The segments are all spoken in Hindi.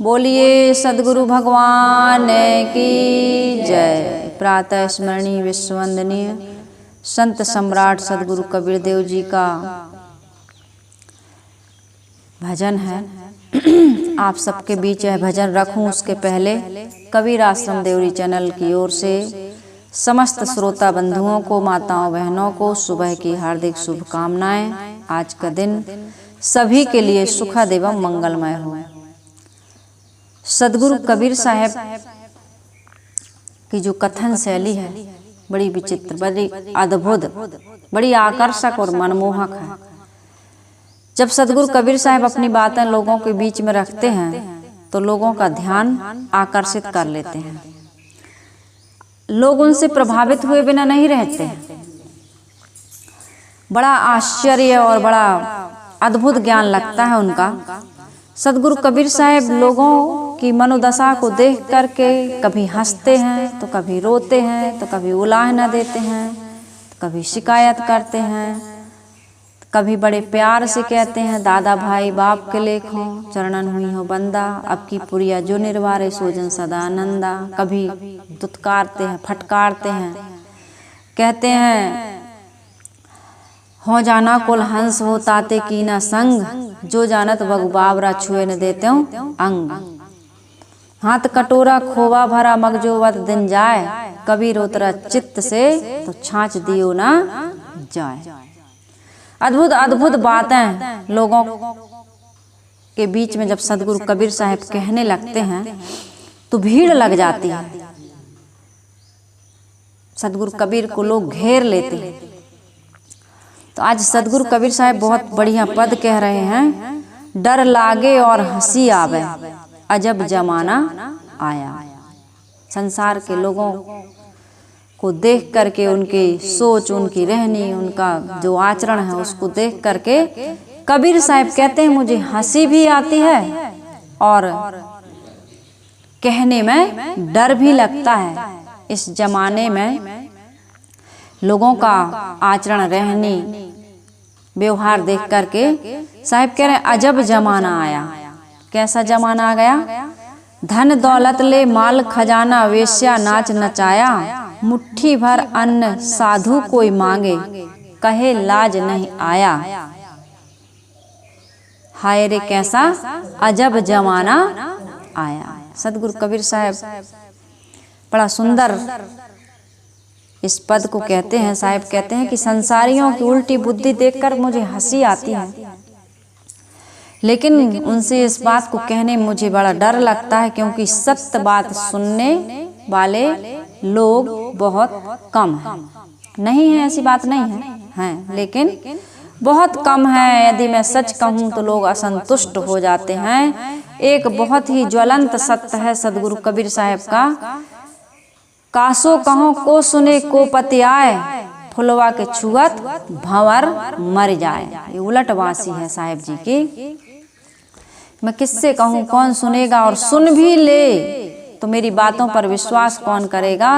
बोलिए सद्गुरु भगवान की जय। प्रातः स्मरणीय विश्ववंदनीय संत सम्राट सद्गुरु कबीर देव जी का भजन है। आप सबके बीच यह भजन रखूं उसके पहले कबीर आश्रम देवरी चैनल की ओर से समस्त श्रोता बंधुओं को, माताओं बहनों को सुबह की हार्दिक शुभकामनाएं। आज का दिन सभी के लिए सुखद एवं मंगलमय हो। सद्गुरु कबीर साहब की जो कथन शैली है बड़ी विचित्र, बड़ी अद्भुत, बड़ी आकर्षक और मनमोहक है। जब सद्गुरु कबीर साहब अपनी बातें लोगों के बीच में रखते हैं तो लोगों का ध्यान आकर्षित कर लेते हैं। लोग उनसे प्रभावित हुए बिना नहीं रहते हैं। बड़ा आश्चर्य और बड़ा अद्भुत ज्ञान लगता है उनका। सद्गुरु कबीर साहब लोगों की मनोदशा को देख करके कभी हंसते हैं तो कभी रोते हैं, तो कभी उलाहना देते हैं, तो कभी शिकायत करते हैं, कभी बड़े प्यार से कहते हैं दादा भाई बाप के लेखों चरणन हुई हो बंदा, अब की पुरिया जो निर्वारे सोजन सदा आनंदा। कभी दुत्कारते हैं, फटकारते हैं, कहते हैं हो जाना कुल हंस हो ताते की ना संग, जो जानत बगु बावरा छुए न देते हूँ अंग। हाथ कटोरा खोवा भरा मगजोवत दिन जाए, कबीर उतरा चित्त से तो छाछ दियो ना जाए। अद्भुत अद्भुत बातें लोगों के बीच में जब सद्गुरु कबीर साहब कहने लगते हैं तो भीड़ लग जाती है। सद्गुरु कबीर को लोग घेर लेते हैं। तो आज सद्गुरु कबीर साहब बहुत बढ़िया पद कह रहे हैं। डर लागे और हंसी आवे, अजब जमाना आया। संसार के लोगों को देख करके, उनकी सोच, उनकी रहनी, उनका जो आचरण है उसको देख करके कबीर साहब कहते हैं मुझे हंसी भी आती है और कहने में डर भी लगता है। इस जमाने में लोगों का आचरण, रहनी, व्यवहार देख करके साहब कह रहे हैं अजब जमाना आया। कैसा जमाना आ गया? धन दौलत ले माल खजाना, वेश्या नाच नचाया, मुट्ठी भर अन्न साधु कोई मांगे, कहे लाज नहीं आया। हाय रे कैसा अजब जमाना आया। सद्गुरु कबीर साहब बड़ा सुंदर इस पद को कहते हैं। साहब कहते हैं कि संसारियों की उल्टी बुद्धि देखकर मुझे हंसी आती है, लेकिन उनसे इस बात को कहने में मुझे बड़ा डर लगता है, क्योंकि सत्य बात सुनने वाले लोग बहुत कम हैं। नहीं है ऐसी बात नहीं है, हैं, लेकिन बहुत कम है। यदि मैं सच कहूँ तो लोग असंतुष्ट हो जाते हैं। एक बहुत ही ज्वलंत सत्य है सद्गुरु कबीर साहब का, कासो कहो को सुने को पति आए, फुलवा के छुअत भंवर मर जाए। ये उलट वासी है साहब जी की। मैं किससे कहूँ, कौन सुनेगा, और सुन भी ले तो मेरी बातों पर विश्वास कौन करेगा।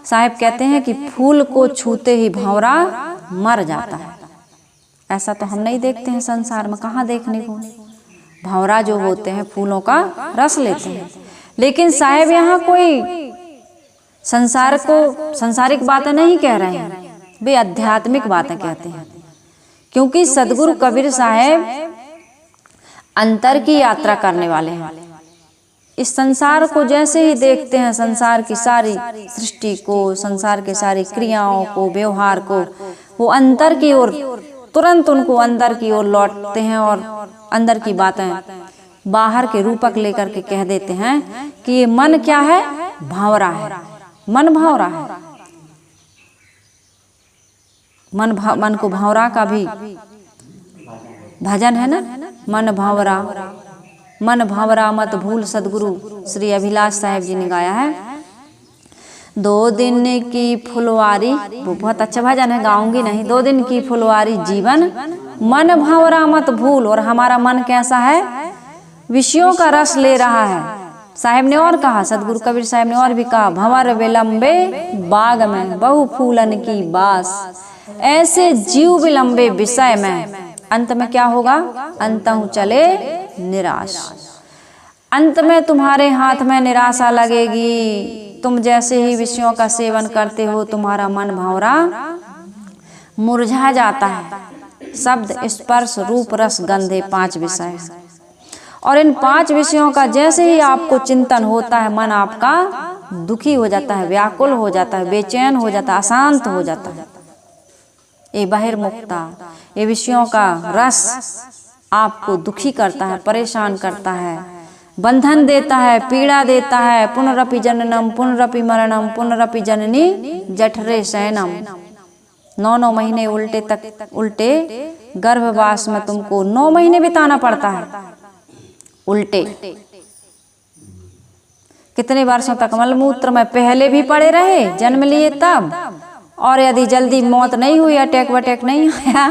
साहब कहते हैं कि फूल को छूते ही भंवरा मर जाता है। ऐसा तो हम नहीं देखते हैं संसार में, कहाँ देखने को। भंवरा जो होते हैं फूलों का रस लेते हैं, लेकिन साहब यहाँ कोई संसार को सांसारिक बातें नहीं कह रहे हैं, वे आध्यात्मिक बातें कहते हैं। क्योंकि सद्गुरु कबीर साहब अंतर की यात्रा करने वाले हैं। इस संसार को जैसे ही देखते हैं, संसार की सारी सृष्टि को, संसार के सारी क्रियाओं को, व्यवहार को, वो अंतर की ओर तुरंत उनको अंदर की ओर लौटते हैं और अंदर की बातें बाहर के रूपक लेकर के कह देते हैं कि ये मन क्या है? भावरा है। मन भावरा है। मन को भावरा का भी भजन है ना, मन भावरा, मन भावरा मत भूल, सद्गुरु श्री अभिलाष साहब जी ने गाया है। दो दिन की फुलवारी, वो बहुत अच्छा भजन है, गाऊंगी नहीं। दो दिन की फुलवारी जीवन, मन भावरा मत भूल। और हमारा मन कैसा है? विषयों का रस ले रहा है। साहब ने और कहा, सद्गुरु कबीर साहब ने और भी कहा, भंवर विलंबे बाग में बहु फूलन की बास, ऐसे जीव विलंबे विषय में, अंत में क्या होगा? अंतहु चले निराश। अंत में तुम्हारे हाथ में निराशा लगेगी। तुम जैसे ही विषयों का सेवन करते हो तुम्हारा मन भंवरा मुरझा जाता है। शब्द, स्पर्श, रूप, रस, गंधे 5 विषय, और इन 5 विषयों का जैसे ही आपको चिंतन होता है मन आपका दुखी हो जाता है, व्याकुल हो जाता है, बेचैन हो जाता है, अशांत हो जाता है। ये बहिर्मुखता, ये विषयों का रस आपको दुखी करता है, परेशान करता है, बंधन देता है, पीड़ा देता है। पुनरपि जननम पुनरपि मरणम पुनरपि जननी जठरे शयनम। 9 महीने उल्टे गर्भवास में तुमको 9 महीने बिताना पड़ता है उल्टे। कितने वर्षों तक मलमूत्र में पहले भी पड़े रहे, जन्म लिए तब, और यदि जल्दी मौत नहीं हुई, अटैक वटैक नहीं आया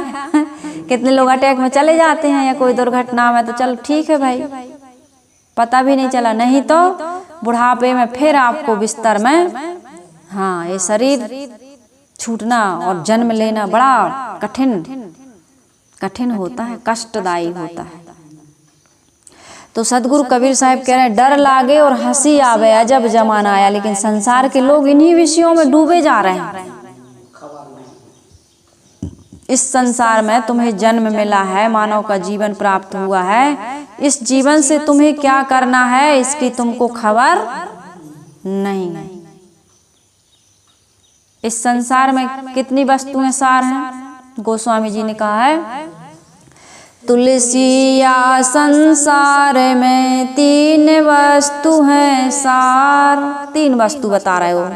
कितने लोग अटैक में चले जाते हैं या कोई दुर्घटना में, तो चलो ठीक है भाई, पता भी नहीं चला। नहीं तो बुढ़ापे में फिर आपको बिस्तर में, हाँ, ये शरीर छूटना और जन्म लेना बड़ा कठिन होता है, कष्टदायी होता है। तो सदगुरु कबीर साहब कह रहे हैं, डर लागे और हंसी आवे अजब जमाना आया। लेकिन संसार के लोग इन्हीं विषयों में डूबे जा रहे हैं। इस संसार में तुम्हें जन्म मिला है, मानव का जीवन प्राप्त हुआ है, इस जीवन से तुम्हें क्या करना है इसकी तुमको खबर नहीं। इस संसार में कितनी वस्तुएं सार हैं? गोस्वामी जी ने कहा है, तुलसिया संसार में 3 वस्तु हैं सार। 3 वस्तु बता रहे हो,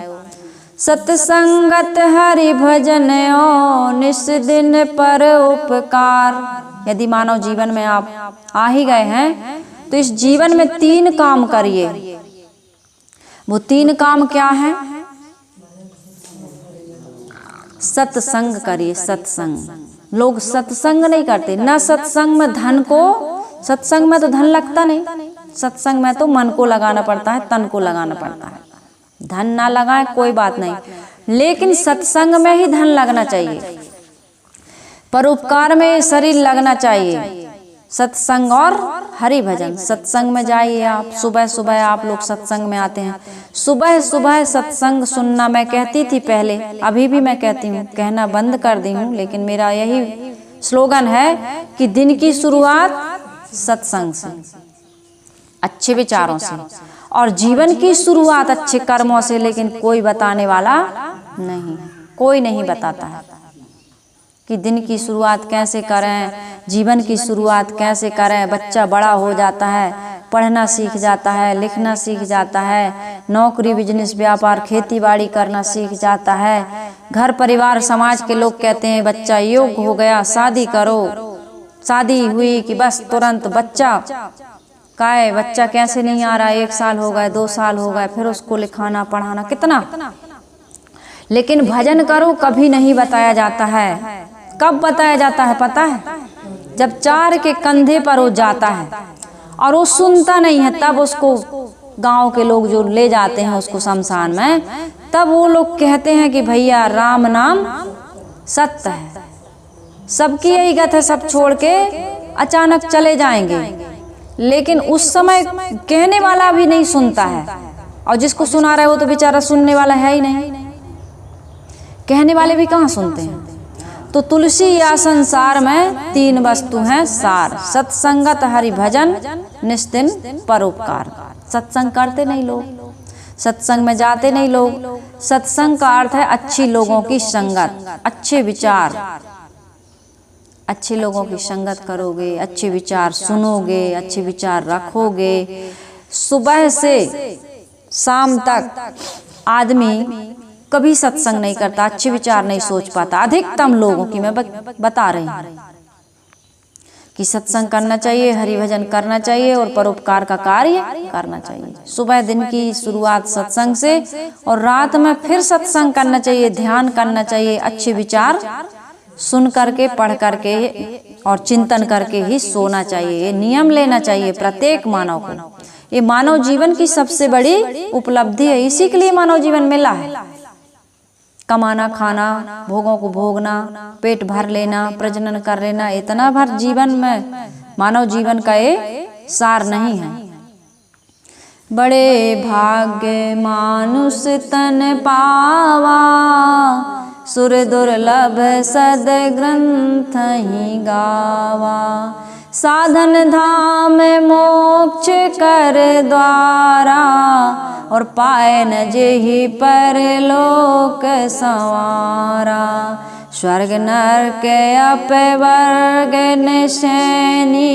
सत्संगत, हरि भजन और निस दिन पर उपकार। यदि मानव जीवन में आप आ ही गए हैं तो इस जीवन में 3 काम करिए। वो 3 काम क्या है? सत्संग करिए, सत्संग। लोग सत्संग नहीं करते, न सत्संग में धन को, सत्संग में तो धन लगता नहीं, सत्संग में तो मन को लगाना पड़ता है, तन को लगाना पड़ता है। धन ना लगाए कोई बात नहीं, लेकिन सत्संग में ही धन लगना चाहिए, परोपकार में शरीर लगना चाहिए। सत्संग और हरि भजन, सत्संग में जाइए आप। सुबह सुबह आप लोग सत्संग में आते हैं, सुबह सुबह सत्संग सुनना। मैं कहती थी पहले, अभी भी मैं कहती हूँ, कहना बंद कर दी हूँ, लेकिन मेरा यही स्लोगन है कि दिन की शुरुआत सत्संग से, अच्छे विचारों से, और जीवन की शुरुआत अच्छे कर्मों से। लेकिन कोई बताने वाला नहीं, कोई नहीं बताता है कि दिन की शुरुआत कैसे करें, जीवन की शुरुआत कैसे करें। बच्चा बड़ा हो जाता है, पढ़ना सीख जाता है, लिखना सीख जाता है, नौकरी, बिजनेस, व्यापार, खेती बाड़ी करना सीख जाता है। घर परिवार समाज के लोग कहते हैं बच्चा योग्य हो गया, शादी करो। शादी हुई कि बस तुरंत बच्चा का है, बच्चा कैसे नहीं आ रहा है, 1 साल हो गए, 2 साल हो गए, फिर उसको लिखाना पढ़ाना कितना। लेकिन भजन करो कभी नहीं बताया जाता है। कब बताया जाता है पता है? जब 4 के कंधे पर वो जाता है और वो सुनता नहीं है, तब उसको गांव के लोग जो ले जाते हैं उसको शमशान में, तब वो लोग कहते हैं कि भैया राम नाम सत्य है। सबकी यही गत है, सब छोड़ के अचानक चले जाएंगे। लेकिन उस समय कहने वाला भी नहीं सुनता है, और जिसको सुना रहा है वो तो बेचारा सुनने वाला है ही नहीं, कहने वाले भी कहाँ सुनते हैं। तो तुलसी या संसार में 3 वस्तु हैं सार, सत्संगत, हरि भजन, निस्दिन परोपकार। सत्संग करते नहीं लोग, सत्संग में जाते नहीं लोग। सत्संग का अर्थ है अच्छी लोगों की संगत, अच्छे विचार। अच्छे लोगों की संगत करोगे, अच्छे विचार सुनोगे, अच्छे विचार रखोगे। सुबह से शाम तक आदमी कभी सत्संग नहीं करता, अच्छे विचार नहीं सोच पाता। अधिकतम लोगों की मैं बता रही हूँ कि सत्संग करना चाहिए, हरि भजन करना चाहिए और परोपकार का कार्य करना चाहिए। सुबह दिन की शुरुआत सत्संग से, और रात में फिर सत्संग करना चाहिए, ध्यान करना चाहिए, अच्छे विचार सुन करके, पढ़ करके और चिंतन करके ही सोना चाहिए। ये नियम लेना चाहिए प्रत्येक मानव को। ये मानव जीवन की सबसे बड़ी उपलब्धि है, इसी के लिए मानव जीवन मिला है। कमाना, खाना, भोगों को भोगना, पेट भर लेना, प्रजनन कर लेना, इतना भर जीवन में मानव जीवन का ये सार नहीं है। बड़े भाग्य मानुष तन पावा, सुर दुर्लभ सद ग्रंथ ही गावा। साधन धाम मोक्ष कर द्वारा, और पाए न जेहि परलोक संवारा। स्वर्ग नरक अपवर्ग निशैनी,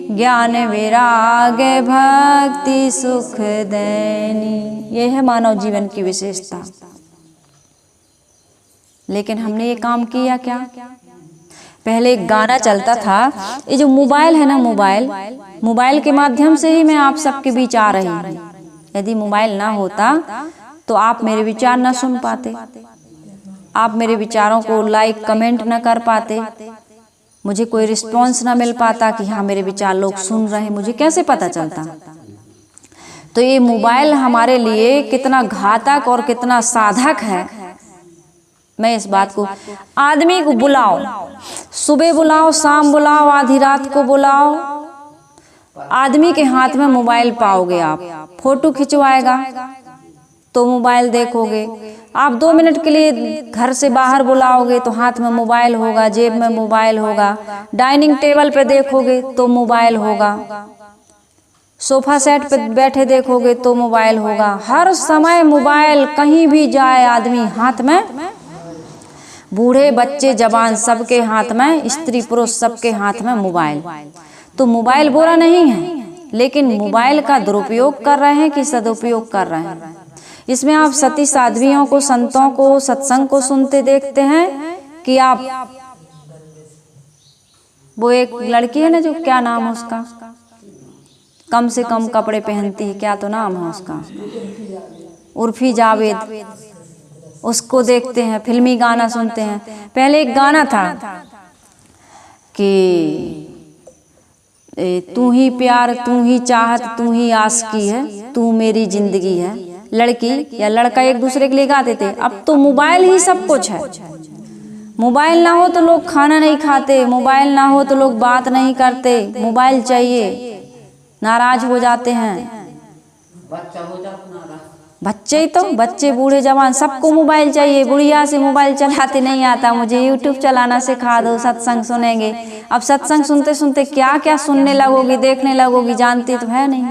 ज्ञान विराग भक्ति सुख देनी। ये है मानव जीवन की विशेषता। लेकिन हमने ये काम किया क्या? पहले एक गाना चलता था, ये जो मोबाइल है ना, मोबाइल के माध्यम से ही मैं आप सबके बीच आ रही हूँ। यदि मोबाइल ना होता तो आप मेरे विचार ना सुन पाते, आप मेरे विचारों को लाइक कमेंट ना कर पाते, मुझे कोई रिस्पॉन्स ना मिल पाता कि हाँ मेरे विचार लोग सुन रहे हैं, मुझे कैसे पता चलता। तो ये मोबाइल हमारे लिए कितना घातक और कितना साधक है, मैं इस बात को, आदमी को बुलाओ, सुबह बुलाओ, शाम बुलाओ, आधी रात को बुलाओ, आदमी के हाथ में मोबाइल पाओगे आप। फोटो खिंचवाएगा तो मोबाइल देखोगे, आप 2 मिनट के लिए घर से बाहर बुलाओगे तो हाथ में मोबाइल होगा, जेब में मोबाइल होगा, डाइनिंग टेबल पे देखोगे तो मोबाइल होगा, सोफा सेट पे बैठे देखोगे तो मोबाइल होगा। हर समय मोबाइल, कहीं भी जाए आदमी हाथ में, बूढ़े बच्चे जवान सबके हाथ में, स्त्री पुरुष सबके हाथ में मोबाइल। तो मोबाइल बुरा नहीं है, लेकिन मोबाइल का दुरुपयोग कर रहे हैं कि सदुपयोग कर रहे हैं। इसमें आप सती साध्वियों को, संतों को, सत्संग को सुनते देखते हैं कि आप, वो एक लड़की है ना, जो क्या नाम है उसका, कम से कम कपड़े पहनती है, क्या तो नाम है उसका, उर्फी जावेद, उसको देखते हैं, फिल्मी गाना सुनते हैं। पहले एक गाना था कि तू ही प्यार, तू ही चाहत, तू ही आशिकी है, तू मेरी जिंदगी है। लड़की या लड़का एक दूसरे के लिए गाते थे। अब तो मोबाइल ही सब कुछ है। मोबाइल ना हो तो लोग खाना नहीं खाते, मोबाइल ना हो तो लोग बात नहीं करते, मोबाइल चाहिए, नाराज हो जाते हैं। बच्चे ही तो, बच्चे बूढ़े जवान सबको मोबाइल चाहिए। बुढ़िया से मोबाइल चलाते नहीं आता, मुझे यूट्यूब चलाना सिखा दो, सत्संग सुनेंगे। अब सत्संग सुनते सुनते क्या क्या सुनने लगोगी, देखने लगोगी, जानती तो है नहीं।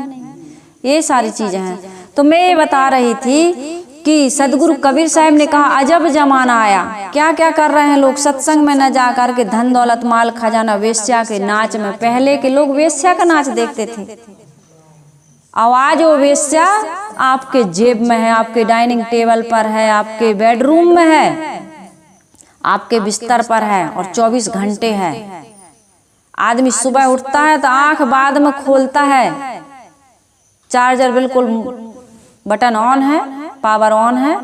ये सारी चीजें हैं। तो मैं ये बता रही थी कि सदगुरु कबीर साहब ने कहा अजब जमाना आया। क्या क्या कर रहे हैं लोग, सत्संग में न जा कर के धन दौलत माल खजाना वेश्या के नाच में। पहले के लोग वेश्या का नाच देखते थे, आवाज वो वेश्या आपके जेब में है, आपके डाइनिंग टेबल पर है, आपके बेडरूम में है, आपके बिस्तर पर है, और 24 घंटे है। आदमी सुबह उठता है तो आंख बाद में खोलता है, चार्जर बिल्कुल बटन ऑन है, पावर ऑन है,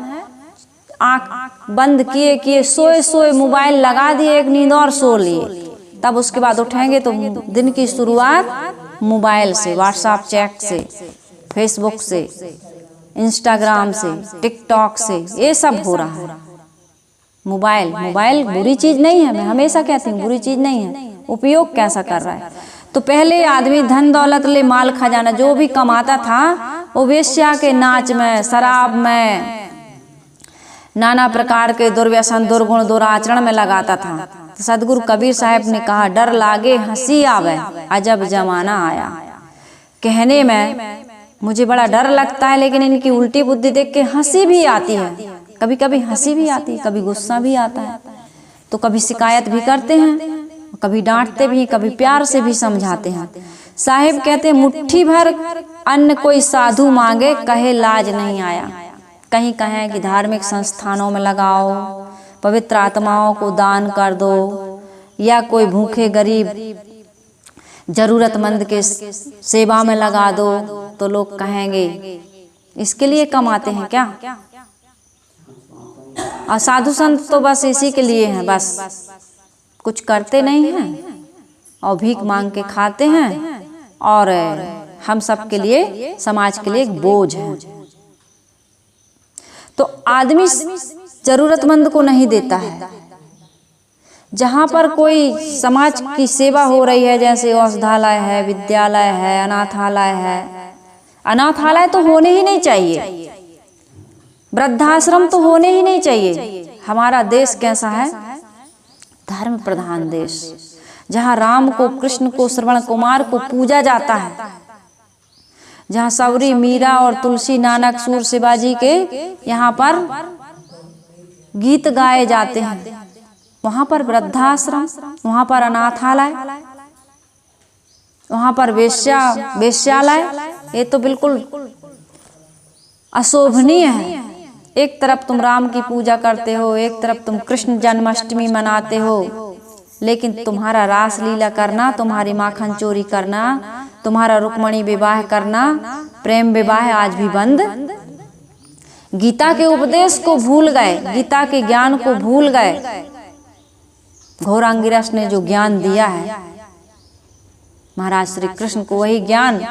आंख बंद किए किए सोए सोए मोबाइल लगा दिए, एक नींद और सो लिए। तब उसके बाद उठेंगे तो दिन की शुरुआत मोबाइल से, व्हाट्सएप चैट से, फेसबुक से, इंस्टाग्राम से, टिकटॉक से, ये सब हो रहा है। मोबाइल बुरी चीज नहीं है, मैं हमेशा कहती हूँ बुरी चीज नहीं है, उपयोग कैसा कर रहा है। तो पहले आदमी धन दौलत ले, माल खजाना जो भी कमाता था वो वेश्या के नाच में, शराब में, नाना प्रकार के दुर्व्यसन, दुर्गुण, दुराचरण में लगाता था। तो सदगुरु कबीर साहब ने कहा डर लागे हंसी आवे, अजब जमाना आया। कहने में मुझे बड़ा डर लगता है, लेकिन इनकी उल्टी बुद्धि देख के हंसी भी आती है। कभी कभी हंसी भी आती है, कभी गुस्सा भी आता है। तो कभी शिकायत भी करते हैं, कभी डांटते भी, कभी प्यार से भी समझाते हैं। साहिब कहते हैं मुट्ठी भर अन्न कोई साधु मांगे, कहे लाज नहीं आया। कहीं कहें कि धार्मिक संस्थानों में लगाओ, पवित्र आत्माओं को दान कर दो, या कोई भूखे गरीब जरूरतमंद के सेवा में लगा दो, तो लोग कहेंगे इसके लिए कमाते हैं क्या। और साधु संत तो बस इसी के लिए हैं, बस कुछ करते नहीं हैं और भीख मांग के खाते हैं, और हम सब के लिए, समाज के लिए एक बोझ है। तो आदमी जरूरतमंद को नहीं देता है। जहाँ पर कोई समाज की सेवा हो रही है, जैसे औषधालय है, विद्यालय है, अनाथालय है, अनाथालय तो होने ही नहीं चाहिए, वृद्धाश्रम तो होने ही नहीं चाहिए। हमारा देश कैसा है? धर्म प्रधान देश, जहाँ राम को, कृष्ण को, श्रवण कुमार को पूजा जाता है, जहाँ सवरी, मीरा और तुलसी, नानक, सूर, शिवाजी के यहाँ पर गीत गाए जाते हैं, वहाँ पर वृद्धाश्रम, वहाँ पर अनाथालय, वहाँ पर वेश्यालय, ये तो बिल्कुल अशोभनीय है। एक तरफ तुम राम की पूजा करते हो, एक तरफ तुम कृष्ण जन्माष्टमी मनाते हो, लेकिन तुम्हारा रास लीला करना, तुम्हारी माखन चोरी करना, तुम्हारा रुक्मणी विवाह करना, प्रेम विवाह आज भी बंद। गीता के उपदेश को भूल गए, गीता के ज्ञान को भूल गए। घोरांगिरस ने जो ज्ञान दिया है, महाराज श्री कृष्ण को वही ज्ञान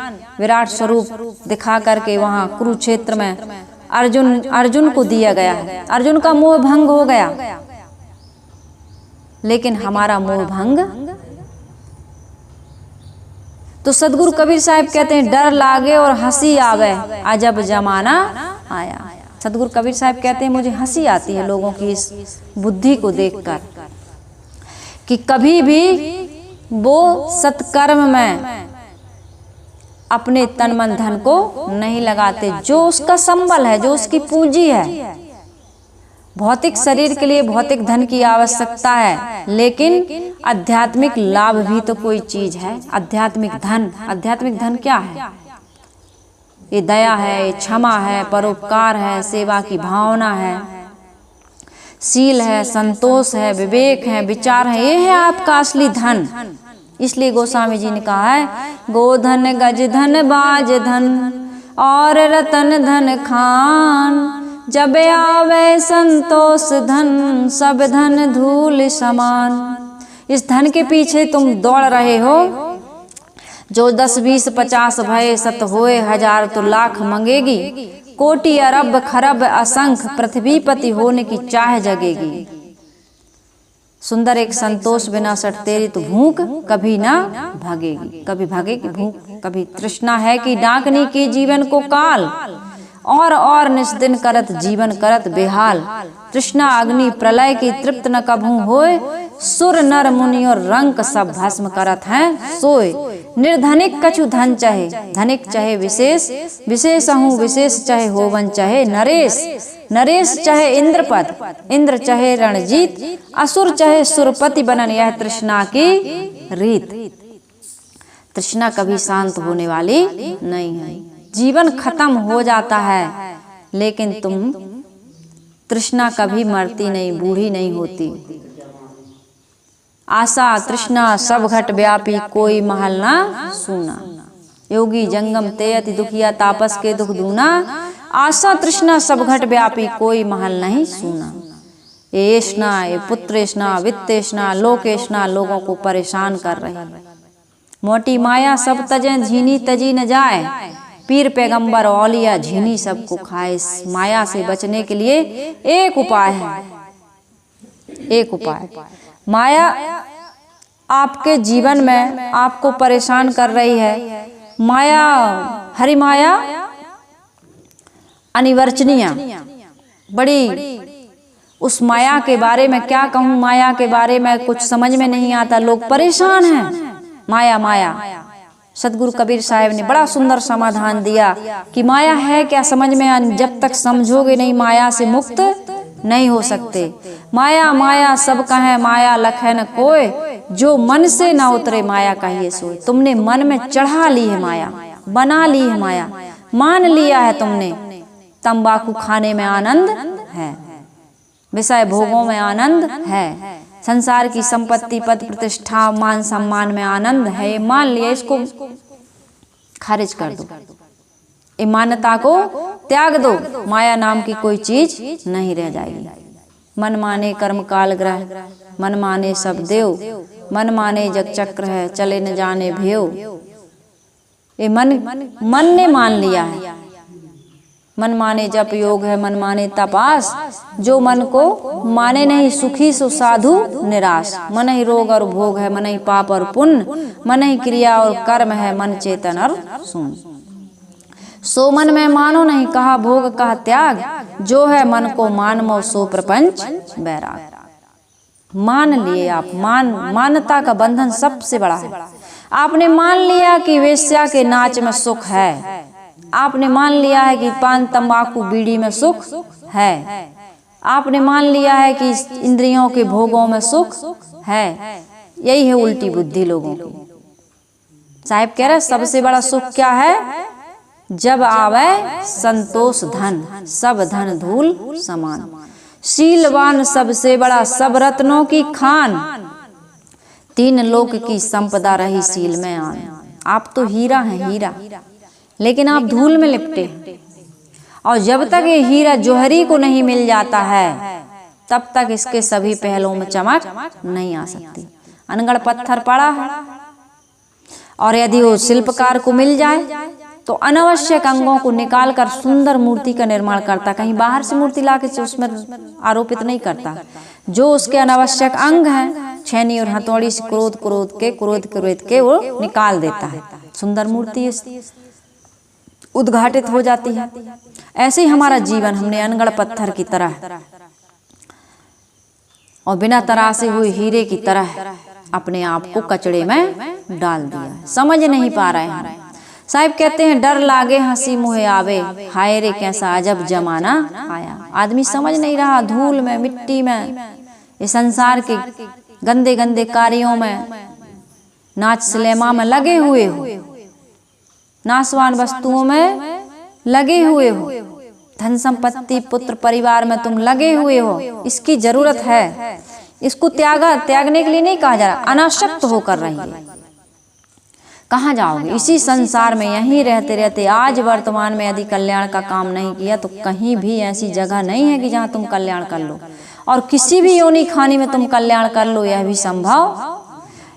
विराट स्वरूप दिखा करके वहां कुरुक्षेत्र में अर्जुन को दिया गया है। अर्जुन का मोह भंग हो गया, लेकिन हमारा मोह भंग। तो सदगुरु कबीर साहब कहते हैं, डर लागे और हंसी आवे, अजब जमाना आया। सदगुरु कबीर साहब कहते हैं, मुझे हंसी आती है लोगों की इस बुद्धि को देखकर कि कभी भी वो सत्कर्म में अपने तन मन धन को नहीं लगाते। जो उसका संबल है, जो उसकी पूंजी है, भौतिक शरीर के लिए भौतिक धन की आवश्यकता है, लेकिन आध्यात्मिक लाभ भी तो कोई चीज है। आध्यात्मिक धन क्या है? ये दया है, ये क्षमा है, परोपकार है, सेवा की भावना है, शील है, संतोष है, विवेक है, विचार है, ये है आपका असली धन। इसलिए गोस्वामी जी ने कहा है, गोधन, गज धन, बाज धन और रतन धन खान, जब आवे संतोष धन, सब धन धूल समान। इस धन के पीछे तुम दौड़ रहे हो, जो 10, 20, 50 भय, सत होए हजार, तो लाख मंगेगी, कोटि अरब खरब असंख्य, पृथ्वीपति होने की चाह जगेगी। सुंदर एक संतोष बिना सट तेरी तो भूख कभी ना भागेगी। कभी भागेगी भूख, कभी तृष्णा है कि डाकनी की जीवन को काल, और निस्दिन करत जीवन करत बेहाल। तृष्णा अग्नि प्रलय की तृप्त न कभू होए, सुर नर मुनि और रंक सब भस्म करत हैं सोए। निर्धनिक कछु धन चाहे, धनिक चाहे विशेष, विशेष हूँ विशेष चाहे होवन चाहे नरेश, नरेश चाहे इंद्रपद, इंद्र चाहे रणजीत, असुर चाहे सुरपति बनन, यह तृष्णा की रीत। तृष्णा कभी शांत होने वाली नहीं है। जीवन खत्म हो जाता है, लेकिन तुम तृष्णा कभी मरती नहीं, बूढ़ी नहीं होती। आशा तृष्णा सब घट व्यापी, कोई महल ना सूना। योगी जंगम तेयति दुखिया, तापस के दुख दूना। आशा तृष्णा सब घट व्यापी, कोई महल नहीं सूना। ये ऐष्णा, ये पुत्रेष्णा, वित्तेष्णा, लोकेष्णा लोगों को परेशान कर रही है। मोटी माया सब तजे, झीनी तजी न जाए, पीर पैगंबर औलिया झीनी सबको खाए। इस माया से बचने के लिए एक उपाय है, एक उपाय। माया आपके जीवन में आपको परेशान कर रही है। माया, हरि माया अनिवर्चनीय, बड़ी। उस माया के बारे में क्या कहूँ, माया के बारे में कुछ समझ में नहीं आता, लोग परेशान हैं। माया माया सदगुरु कबीर साहब ने बड़ा सुंदर समाधान दिया कि माया है क्या समझ में, जब तक समझोगे नहीं माया से मुक्त नहीं हो सकते। माया माया सब कहे, माया लखे न कोय, जो मन से ना उतरे माया कहिए सोए। तुमने मन में चढ़ा ली है माया, बना ली है माया, मान लिया है तुमने। तंबाकू खाने में आनंद है, विषय भोगों में आनंद है, संसार की संपत्ति, पद प्रतिष्ठा, मान सम्मान में आनंद है, मान लिया। इसको खारिज कर दो, मान्यता को त्याग दो। माया नाम की कोई चीज नहीं रह जाएगी। मन माने कर्म काल ग्रह, मन माने सब देव, मन माने जग चक्र है, चले न जाने भेव। ये मन ने मान लिया है। मन माने जप योग है, मन माने तपास। जो मन को माने नहीं, सुखी सो साधु निराश। मन ही रोग और भोग है, मन ही पाप और पुण्य, मन ही क्रिया और कर्म है, मन चेतन और शून्य। सो मन में मानो नहीं कहा भोग कहा त्याग, जो है मन को मान मो सो प्रपंच बैराग। मान लिए आप, मानता का बंधन सबसे बड़ा है। आपने मान लिया कि वेश्या के नाच में सुख है, आपने मान लिया है कि पान तंबाकू बीड़ी में सुख है, आपने मान लिया है कि इंद्रियों के भोगों में सुख है। यही है उल्टी बुद्धि लोगों की। साहिब कह रहे सबसे बड़ा सुख क्या है? जब आवे संतोष धन, सब धन धूल समान। शीलवान सबसे बड़ा, सब रत्नों की खान, तीन लोक की संपदा रही सील में आन। आप तो हीरा हैं हीरा, लेकिन आप धूल में लिपटे। और जब तक ये हीरा जौहरी को नहीं मिल जाता है, तब तक इसके सभी पहलुओं में चमक नहीं आ सकती। अनगढ़ पत्थर पड़ा है, और यदि वो शिल्पकार को मिल जाए तो अनावश्यक अंगों को निकालकर सुंदर मूर्ति का निर्माण करता। कहीं बाहर से मूर्ति लाके उसमें आरोपित नहीं करता। जो उसके अनावश्यक अंग हैं, छेनी और हथौड़ी से क्रोध के वो निकाल देता है। सुंदर मूर्ति उद्घाटित हो जाती है। ऐसे ही हमारा जीवन, हमने अनगढ़ पत्थर की तरह और बिना तरासे हुए हीरे की तरह अपने आप को कचड़े में डाल दिया। समझ नहीं पा रहे हैं। साहिब कहते हैं डर लागे हंसी मुहे आवे, हाय रे कैसा अजब जमाना आया। आदमी समझ नहीं रहा, धूल में मिट्टी में, ये संसार के गंदे गंदे कार्यों में, नाच सिनेमा में लगे हुए हो, नाशवान वस्तुओं में लगे हुए हो, धन संपत्ति पुत्र परिवार में तुम लगे हुए हो। इसकी जरूरत है, इसको त्यागने के लिए नहीं कहा जा रहा, अनासक्त होकर रहिए। कहाँ जाओगे? इसी संसार में यहीं रहते रहते आज वर्तमान में यदि कल्याण का काम नहीं किया तो कहीं भी ऐसी जगह नहीं है कि जहाँ तुम कल्याण कर लो। और किसी भी योनि खानी में तुम कल्याण कर लो यह भी संभव,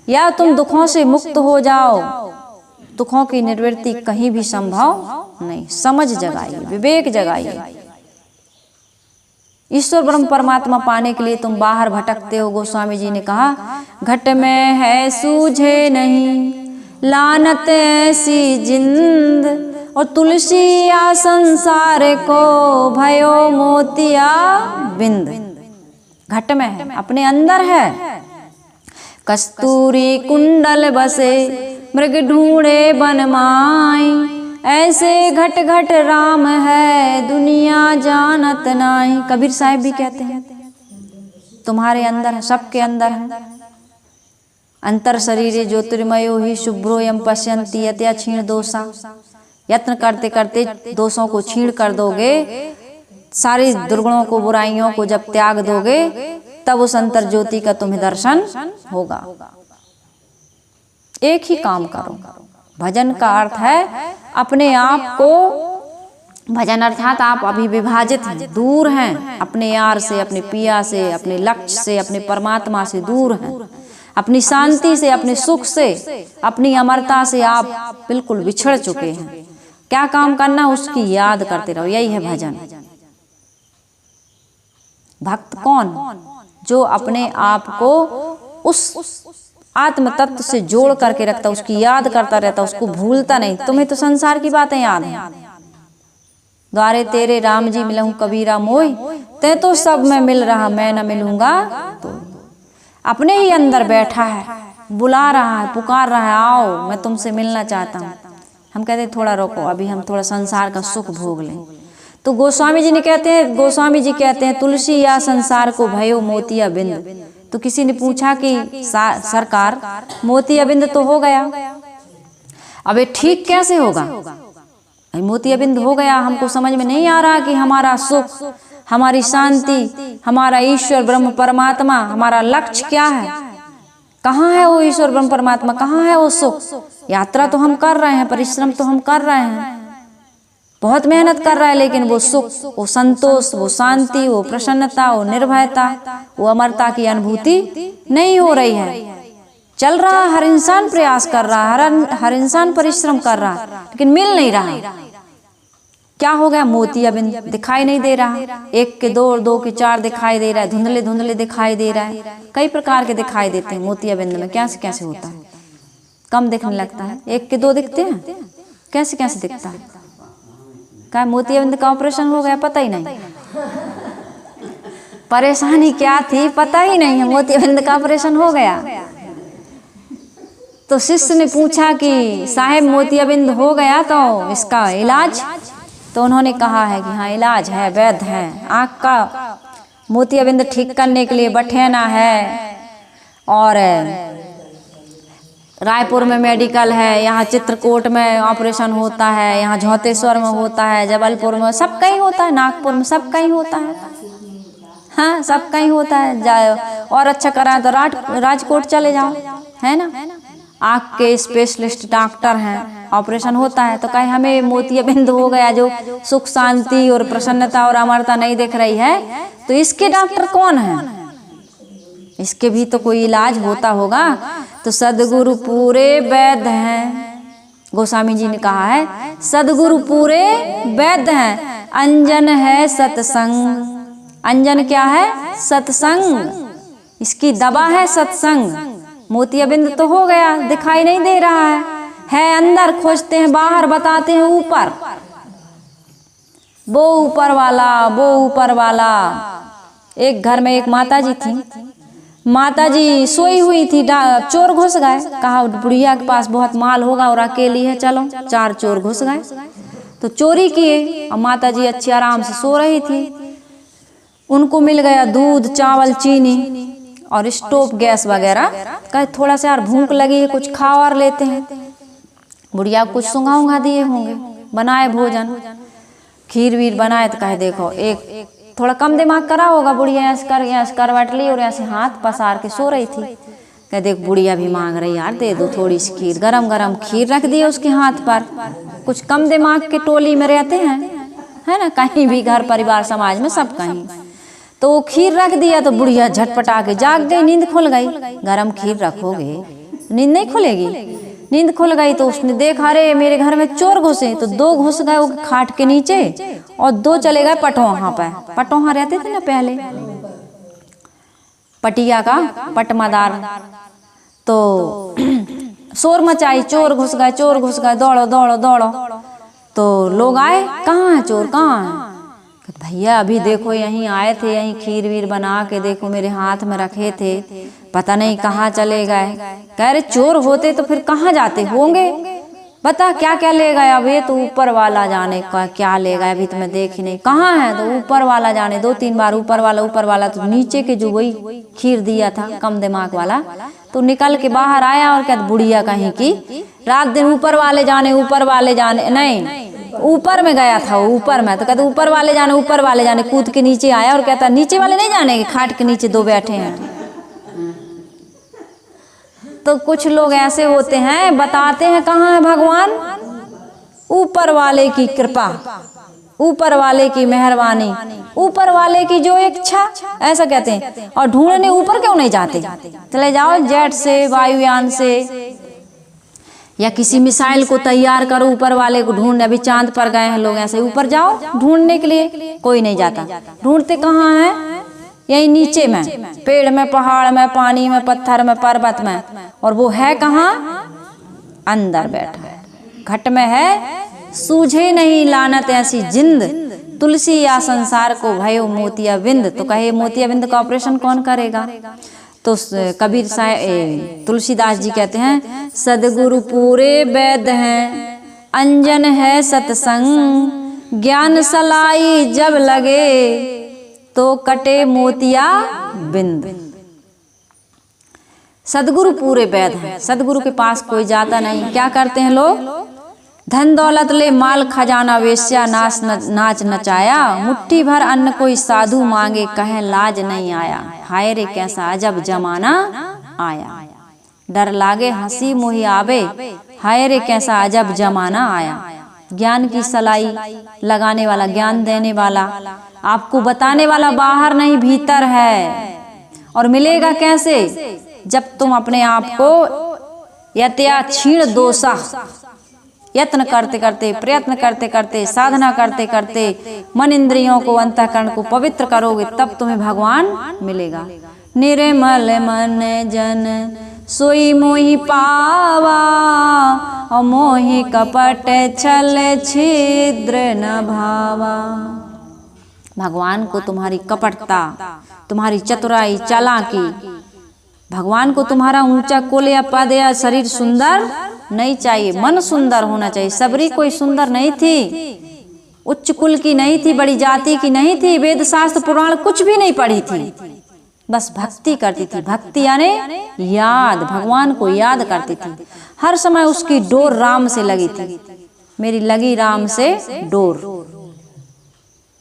या तुम दुखों से मुक्त हो जाओ, दुखों की निवृत्ति कहीं भी संभव नहीं। समझ जगाइए, विवेक जगाइए। ईश्वर ब्रह्म परमात्मा पाने के लिए तुम बाहर भटकते हो। गोस्वामी जी ने कहा घट में है सूझे नहीं लानत ऐसी जिंद, और तुलसी या संसार को भयो मोतिया बिंद। घट में है, अपने अंदर है। कस्तूरी कुंडल बसे मृग ढूंढे बन माई, ऐसे घट घट राम है दुनिया जानत नाही। कबीर साहिब भी कहते हैं तुम्हारे अंदर है, सबके अंदर है। अंतर शरीरे ज्योतिर्मयो ही शुभ्रो यम पश्यन्ति यत्या क्षीण दोषा। यत्न करते करते दोषों को छीण कर दोगे, सारी दुर्गुणों को बुराइयों को जब त्याग दोगे, तब उस अंतर ज्योति का तुम्हें दर्शन होगा। एक ही काम करो। भजन का अर्थ है अपने आप को, भजन अर्थात आप अभी विभाजित हैं, दूर हैं अपने यार से, अपने पिया से, अपने लक्ष्य से, अपने परमात्मा से दूर हैं। अपनी शांति से, अपने सुख से, अपनी अमरता से आप बिल्कुल बिछड़ चुके हैं। क्या काम करना, उसकी याद करते रहो। यही है भजन। भक्त कौन? जो अपने आप को उस आत्म तत्व से जोड़ करके रखता, उसकी याद करता रहता, उसको भूलता नहीं। तुम्हें तो संसार की बातें याद हैं। द्वारे तेरे राम जी मिलूं कबीरा मोई, ते तो सब में मिल रहा मैं न मिलूंगा तो। अपने ही अंदर बैठा है, बुला रहा है, पुकार रहा है, आओ मैं तुमसे मिलना चाहता हूँ। हम कहते हैं थोड़ा रोको, अभी हम थोड़ा संसार का सुख भोग लें। तो गोस्वामी जी कहते हैं तुलसी या संसार को भयो मोतिया बिंद। तो किसी ने पूछा कि सरकार मोतिया बिंद तो हो गया, अब ये ठीक कैसे होगा? मोतिया बिंद हो गया, हमको समझ में नहीं आ रहा कि हमारा सुख, हमारी शांति, हमारा ईश्वर ब्रह्म परमात्मा, हमारा लक्ष्य क्या है? कहाँ है वो ईश्वर ब्रह्म परमात्मा? कहाँ है वो सुख? यात्रा तो हम कर रहे हैं, परिश्रम तो हम कर रहे हैं, बहुत मेहनत कर रहे हैं, लेकिन वो सुख, वो संतोष, वो शांति, वो प्रसन्नता, वो निर्भयता, वो अमरता की अनुभूति नहीं हो रही है। चल रहा, हर इंसान प्रयास कर रहा, हर इंसान परिश्रम कर रहा, लेकिन मिल नहीं रहा। क्या हो गया? मोतिया बिंद दिखाई नहीं दे रहा। एक के दो और दो के चार दिखाई दे रहा है, धुंधले धुंधले दिखाई दे रहा है, कई प्रकार के दिखाई देते हैं। मोतिया बिंद में कैसे कैसे होता है? कम दिखने लगता है, एक के दो दिखते हैं, कैसे कैसे दिखता है? कहा मोतियाबिंद का ऑपरेशन हो गया, पता ही नहीं। परेशानी क्या थी पता ही नहीं है, मोतियाबिंद का ऑपरेशन हो गया। तो शिष्य ने पूछा कि साहेब मोतियाबिंद हो गया तो इसका इलाज? तो उन्होंने कहा है कि हाँ इलाज है, वैद्य है। आँख का मोतियाबिंद ठीक करने के लिए बठेना है और रायपुर में मेडिकल है, यहाँ चित्रकूट में ऑपरेशन होता है, यहाँ झौतेश्वर में होता है, जबलपुर में, सब कहीं होता है, नागपुर में सब कहीं होता है, हाँ सब कहीं होता है। जाओ और अच्छा करा तो राजकोट चले जाओ, है ना, आँख के स्पेशलिस्ट डॉक्टर हैं, ऑपरेशन होता है। तो कहे हमें मोतियाबिंद हो गया, जो सुख शांति और प्रसन्नता और अमरता नहीं दिख रही है, तो इसके डॉक्टर कौन है? इसके भी तो कोई इलाज होता होगा। तो सदगुरु पूरे वैद्य हैं। गोस्वामी जी ने कहा है सदगुरु पूरे वैद्य हैं। अंजन है सत्संग। अंजन क्या है? सत्संग। इसकी दवा है सत्संग। मोतियाबिंद तो हो गया, दिखाई नहीं दे रहा है अंदर, खोजते हैं बाहर, बताते हैं ऊपर। वो ऊपर वाला, वो ऊपर वाला। एक घर में एक माता जी थी, माता जी सोई हुई थी, चोर घुस गए। कहा बुढ़िया के पास बहुत माल होगा और अकेली है, चलो। 4 चोर घुस गए तो चोरी किए, और माता जी अच्छी आराम से सो रही थी। उनको मिल गया दूध, चावल, चीनी और स्टोव गैस वगैरह। कहे थोड़ा सा यार भूख लगी है, कुछ खा और लेते हैं। बुढ़िया कुछ सुंघा उंघा दिए होंगे, बनाए भोजन, खीर वीर बनाए। तो कहे देखो एक थोड़ा कम दिमाग करा होगा, बुढ़िया ऐसे करवट ली और ऐसे हाथ पसार के सो रही थी। कहे देख बुढ़िया भी मांग रही, यार दे दो थोड़ी सी खीर। गरम गरम खीर रख दिए उसके हाथ पर। कुछ कम दिमाग के टोली में रहते हैं, है ना, कहीं भी घर परिवार समाज में सब कहीं। तो वो खीर रख दिया तो बुढ़िया झटपटा के जाग गई, नींद खुल गई। गरम खीर रखोगे नींद नहीं खुलेगी। नींद खुल गई तो उसने देखा अरे मेरे घर में चोर घुसे। तो 2 घुस गए वो खाट के नीचे और 2 चले गए पटोहा पे। पटोहा रहते थे ना पहले, पटिया का पटमादार। तो शोर मचाई, चोर घुस गए, चोर घुस गए, दौड़ो दौड़ो दौड़ो। तो लोग आए, कहाँ है चोर, कहाँ है? भैया अभी देखो यहीं आए थे, यहीं खीर वीर बना के देखो मेरे हाथ में रखे थे, पता नहीं कहाँ चले गए। कह रहे चोर होते तो फिर कहाँ जाते होंगे, बता क्या क्या ले गए? अब ये तो ऊपर वाला जाने का क्या ले गए, अभी तो मैं देख ही नहीं कहाँ है। तो ऊपर वाला जाने, 2-3 बार ऊपर वाला। तो नीचे के जो वही खीर दिया था कम दिमाग वाला, तो निकल के बाहर आया और क्या बुढ़िया कहीं की रात दिन ऊपर वाले जाने नहीं, ऊपर में गया था ऊपर में। तो कहते ऊपर वाले जाने, कूद के नीचे आया और कहता नीचे वाले नहीं जाने, खाट के नीचे 2 बैठे हैं। तो कुछ लोग ऐसे होते हैं, बताते हैं कहाँ है भगवान? ऊपर वाले की कृपा, ऊपर वाले की मेहरबानी, ऊपर वाले की जो इच्छा, ऐसा कहते हैं। और ढूंढने ऊपर क्यों नहीं जाते? चले जाओ जेट से, वायुयान से, या किसी मिसाइल को तैयार करो, ऊपर वाले को ढूंढने। अभी चांद पर गए हैं लोग, ऐसे ऊपर जाओ ढूंढने के लिए, कोई नहीं जाता। ढूंढते कहाँ है? यही नीचे में, पेड़ में, पहाड़ में, पानी में, पत्थर में, पर्वत में। और वो है कहाँ? अंदर बैठा है, घट में है। सूझे नहीं लानत ऐसी जिंद, तुलसी या संसार को भयो मोतियाबिंद। तो कहे मोतियाबिंद का ऑपरेशन कौन करेगा? तो कबीर साहब तुलसीदास जी कहते हैं सदगुरु पूरे वैद्य हैं, अंजन है सत्संग, ज्ञान सलाई जब लगे तो कटे मोतिया बिंद। सदगुरु पूरे वैद्य हैं, सदगुरु के पास कोई जाता नहीं। क्या करते हैं लोग? धन दौलत ले माल खजाना वेश्या नाच नचाया, मुट्ठी भर अन्न कोई साधु मांगे कहे लाज नहीं आया। हाय रे कैसा अजब जमाना आया, डर लागे हंसी मोहि आवे, हाय रे कैसा अजब जमाना आया। ज्ञान की सलाई लगाने वाला, ज्ञान देने वाला, आपको बताने वाला बाहर नहीं भीतर है। और मिलेगा कैसे? जब तुम अपने आप को यत्या क्षीण दोषा, यत्न करते करते, प्रयत्न करते करते, साधना करते करते मन इंद्रियों को, अंतःकरण को पवित्र करोगे, तब तुम्हें भगवान मिलेगा। निर्मल मन जन सोई मोहि पावा, और मोहि कपट छल छिद्र न भावा। भगवान को तुम्हारी कपटता, तुम्हारी चतुराई, चालाकी, भगवान को तुम्हारा ऊंचा कुल या पद या शरीर सुंदर नहीं चाहिए, मन सुंदर होना चाहिए। सबरी कोई सुंदर नहीं थी, उच्च कुल की नहीं थी, बड़ी जाति की नहीं थी, वेद शास्त्र पुराण कुछ भी नहीं पढ़ी थी, बस भक्ति करती थी। भक्ति यानी याद, भगवान को याद करती थी। हर समय उसकी डोर राम से लगी थी। मेरी लगी राम से डोर,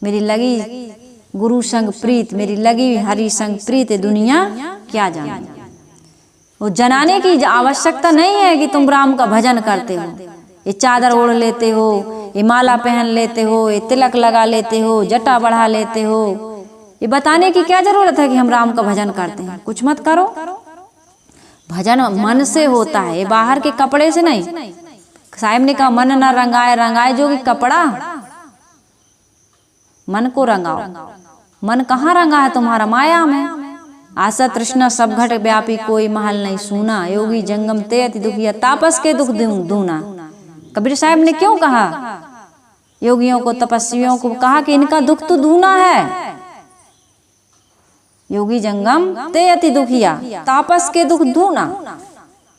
मेरी लगी गुरु संग प्रीत, मेरी लगी हरि संग प्रीत, दुनिया क्या जाने। वो जनाने की आवश्यकता नहीं है कि तुम राम का भजन करते हो, ये चादर ओढ़ लेते हो, ये माला पहन लेते हो, ये तिलक लगा लेते हो, जटा बढ़ा लेते हो। ये बताने की क्या जरूरत है कि हम राम का भजन करते हैं? कुछ मत करो। भजन मन से होता है, ये बाहर के कपड़े से नहीं। साहिब ने कहा मन न रंगाए रंगाए जो कि कपड़ा, मन को रंगाओ। मन कहाँ रंगा है तुम्हारा? माया में। आशा तृष्णा सब घट व्यापी, कोई महल नहीं सूना, योगी जंगम ते अति दुखिया, तापस के दुख दूना। कबीर साहब ने क्यों कहा योगियों को, तपस्वियों को कहा कि इनका दुख तो दूना है। योगी जंगम ते अति दुखिया, तापस के दुख दूना।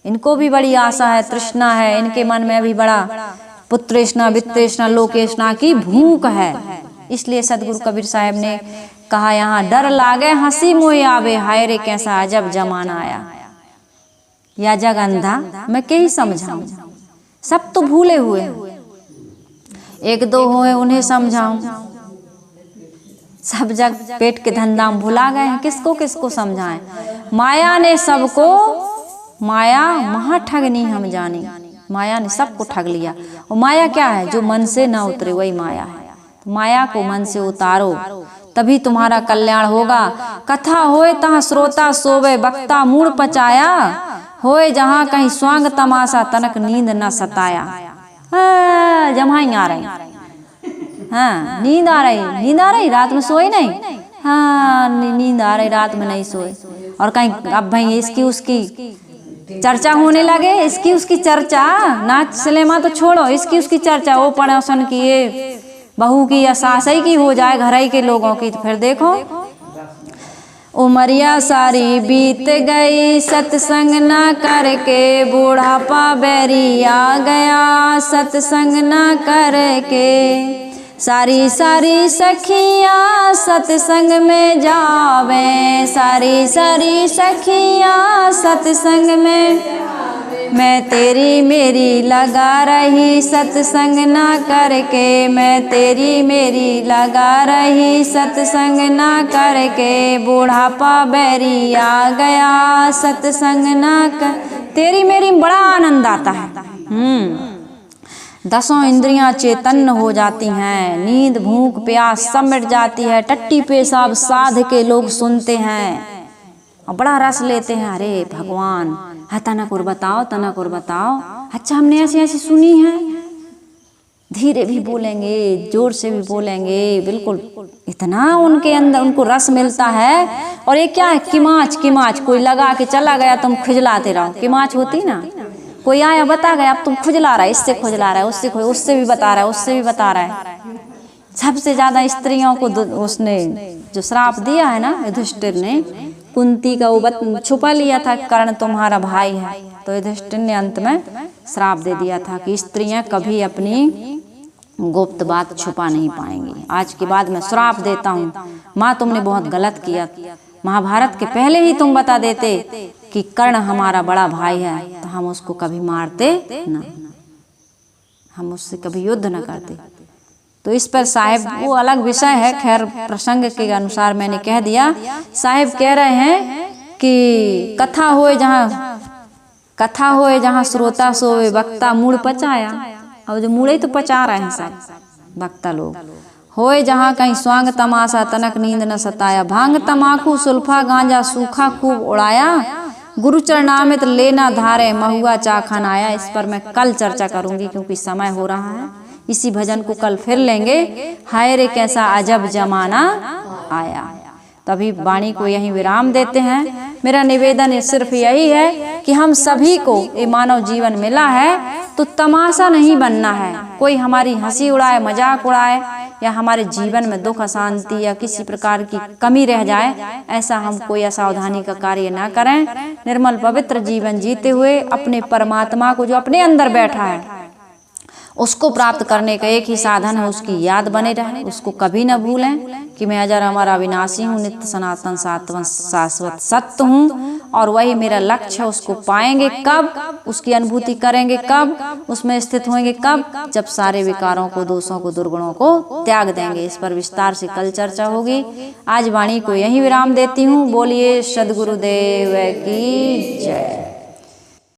इनको भी बड़ी आशा है, तृष्णा है, इनके मन में भी बड़ा पुत्रेष्णा, वित्तेष्णा, लोकेष्णा की भूख है। इसलिए सदगुरु कबीर साहब ने कहा यहाँ डर लागे हंसी मोए आवे, हाय रे कैसा अजब जमाना आया। या जग अंधा मैं क्या ही समझाऊं, सब तो भूले हुए, एक दो हुए उन्हें समझाऊं। सब जग पेट के धंधा में भुला गए हैं, किसको किसको समझाएं। माया ने सबको, माया महा ठगनी हम जानी, माया ने सबको ठग लिया। और माया क्या है? जो मन से ना उतरे वही माया है। माया को मन से उतारो, तभी तुम्हारा कल्याण होगा। कथा होए तहाँ श्रोता सोवे, वक्ता मूड पचाया, होए जहाँ कहीं स्वांग तमाशा, तनक नींद न सताया। जमाई आ रही, हाँ नींद आ रही, नींद आ रही, रात में सोए नहीं, हाँ नींद आ रही, रात में नहीं सोए। और कहीं अब भाई इसकी उसकी चर्चा होने लगे, इसकी उसकी चर्चा, नाच सिनेमा तो छोड़ो, इसकी उसकी चर्चा, वो पड़ोसन की, ये बहू की या सासई की हो जाए, घर के लोगों की, तो फिर देखो उमरिया सारी बीत गई, सत्संग ना करके, बूढ़ापा बैरी आ गया, सत्संग ना करके। सारी सारी सखियाँ सत्संग में जावे, सारी सारी सखियाँ सत्संग में, मैं तेरी मेरी लगा रही सत्संग ना करके, मैं तेरी मेरी लगा रही सत्संग ना करके। बूढ़ापा बैरी आ गया, सत्संग ना कर, तेरी मेरी बड़ा आनंद आता है। दसों इंद्रियां चैतन्य हो जाती हैं, नींद भूख प्यास सब मिट जाती है, टट्टी पेशाब साध के लोग सुनते हैं और बड़ा रस लेते हैं। अरे भगवान, हाँ तनक और बताओ, तनक और बताओ। अच्छा हमने ऐसी ऐसी सुनी है, धीरे भी बोलेंगे, जोर से भी बोलेंगे, बिल्कुल इतना उनके अंदर उनको रस मिलता है। और ये क्या है? किमाच, किमाच कोई लगा के चला गया, तुम खुजलाते रहो। किमाच होती ना, कोई आया बता गया, अब तुम खुजला रहा है, इससे खुजला रहा है, उससे भी बता रहा है, उससे भी बता रहा है। सबसे ज्यादा स्त्रियों को उसने जो श्राप दिया है ना युधिष्ठिर ने, कुंती का वो छुपा लिया था, कर्ण तुम्हारा भाई है, तो युधिष्ठिर ने अंत में श्राप दे दिया था कि स्त्रियां कभी अपनी गुप्त बात छुपा नहीं पाएंगी। आज के बाद मैं श्राप देता हूँ, माँ तुमने बहुत गलत किया। महाभारत के पहले ही तुम बता देते कि कर्ण हमारा बड़ा भाई है, तो हम उसको कभी मारते ना, हम उससे कभी युद्ध न करते। तो इस पर साहिब, वो अलग विषय है, खैर प्रसंग के अनुसार मैंने कह दिया। साहिब कह रहे हैं कि कथा होए जहाँ श्रोता सोए, वक्ता मूड पचाया। अब जो मूड़े तो पचा रहे हैं सब वक्ता लोग। होए जहाँ कहीं स्वांग तमाशा, तनक नींद न सताया, भांग तमाकू सुल्फा गांजा सूखा खूब उड़ाया, गुरु चरणामृत लेना धारे, महुआ चा खानाया। इस पर मैं कल चर्चा करूंगी क्योंकि समय हो रहा है। इसी भजन को कल फिर लेंगे। हाय रे कैसा अजब जमाना आया। तभी वाणी को यहीं विराम देते हैं। मेरा निवेदन सिर्फ यही है कि हम सभी को ये मानव जीवन मिला है तो तमाशा नहीं बनना है, कोई हमारी हंसी उड़ाए, मजाक उड़ाए या हमारे जीवन में दुख अशांति या किसी प्रकार की कमी रह जाए, ऐसा हम कोई असावधानी का कार्य ना करें। निर्मल पवित्र जीवन जीते हुए अपने परमात्मा को जो अपने अंदर बैठा है उसको प्राप्त करने का एक ही साधन है, उसकी याद बने रहे, उसको कभी न भूलें कि मैं अजर अमर अविनाशी हूँ, नित्य सनातन शाश्वत सत्य हूँ और वही मेरा लक्ष्य है। उसको पाएंगे कब, उसकी अनुभूति करेंगे कब, उसमें स्थित होंगे कब, जब सारे विकारों को, दोषों को, दुर्गुणों को त्याग देंगे। इस पर विस्तार से कल चर्चा होगी। आज वाणी को यहीं विराम देती हूँ। बोलिए सद्गुरुदेव की जय।